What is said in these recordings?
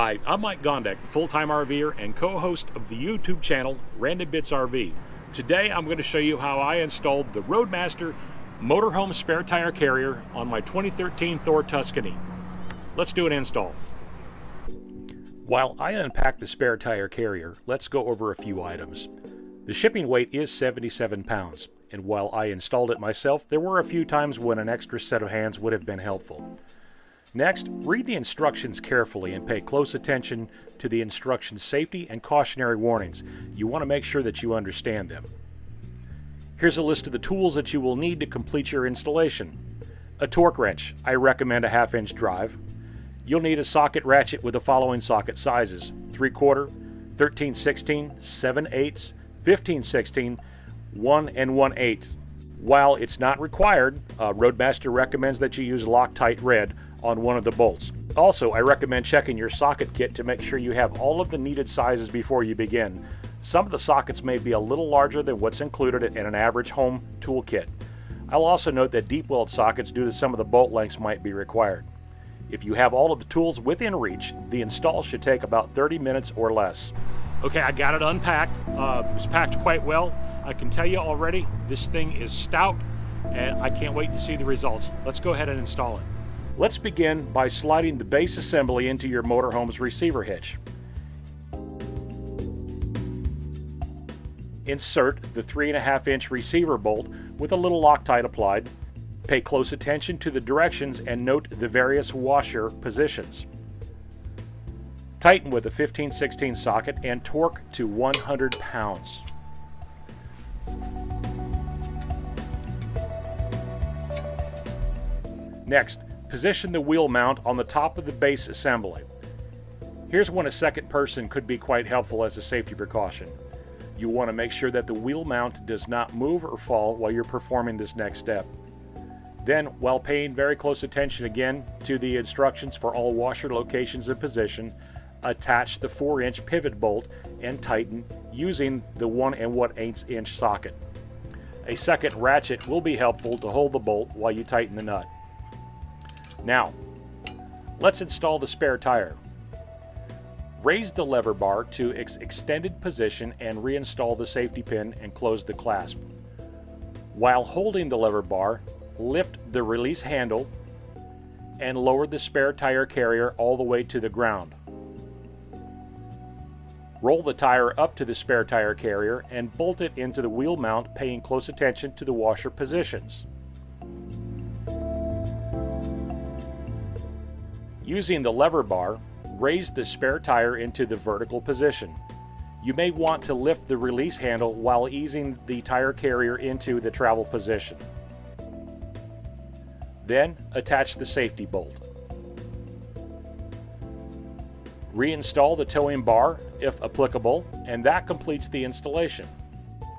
Hi, I'm Mike Gondek, full-time RVer and co-host of the YouTube channel Random Bits RV. Today I'm going to show you how I installed the Roadmaster motorhome spare tire carrier on my 2013 Thor Tuscany. Let's do an install. While I unpack the spare tire carrier, let's go over a few items. The shipping weight is 77 pounds, and while I installed it myself, there were a few times when an extra set of hands would have been helpful. Next, read the instructions carefully and pay close attention to the instructions' safety and cautionary warnings. You want to make sure that you understand them. Here's a list of the tools that you will need to complete your installation. A torque wrench. I recommend a 1/2-inch drive. You'll need a socket ratchet with the following socket sizes: 3/4, 13/16, 7/8, 15/16, 1 1/8. While it's not required, Roadmaster recommends that you use Loctite Red on one of the bolts. Also, I recommend checking your socket kit to make sure you have all of the needed sizes before you begin. Some of the sockets may be a little larger than what's included in an average home tool kit. I'll also note that deep weld sockets due to some of the bolt lengths might be required. If you have all of the tools within reach, the install should take about 30 minutes or less. Okay, I got it unpacked. It was packed quite well. I can tell you already, this thing is stout, and I can't wait to see the results. Let's go ahead and install it. Let's begin by sliding the base assembly into your motorhome's receiver hitch. Insert the 3.5-inch receiver bolt with a little Loctite applied. Pay close attention to the directions and note the various washer positions. Tighten with a 15/16 socket and torque to 100 pounds. Next, position the wheel mount on the top of the base assembly. Here's when a second person could be quite helpful as a safety precaution. You want to make sure that the wheel mount does not move or fall while you're performing this next step. Then, while paying very close attention again to the instructions for all washer locations and position, attach the 4-inch pivot bolt and tighten using the 1 1/8-inch socket. A second ratchet will be helpful to hold the bolt while you tighten the nut. Now, let's install the spare tire. Raise the lever bar to its extended position and reinstall the safety pin and close the clasp. While holding the lever bar, lift the release handle and lower the spare tire carrier all the way to the ground. Roll the tire up to the spare tire carrier and bolt it into the wheel mount, paying close attention to the washer positions. Using the lever bar, raise the spare tire into the vertical position. You may want to lift the release handle while easing the tire carrier into the travel position. Then attach the safety bolt. Reinstall the towing bar if applicable, and that completes the installation.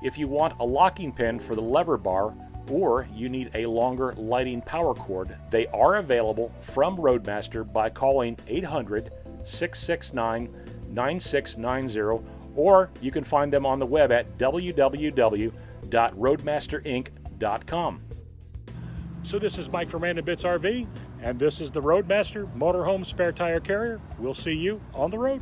If you want a locking pin for the lever bar, or you need a longer lighting power cord, they are available from Roadmaster by calling 800-669-9690, or you can find them on the web at www.roadmasterinc.com. So this is Mike from Random Bits RV, and this is the Roadmaster Motorhome Spare Tire Carrier. We'll see you on the road.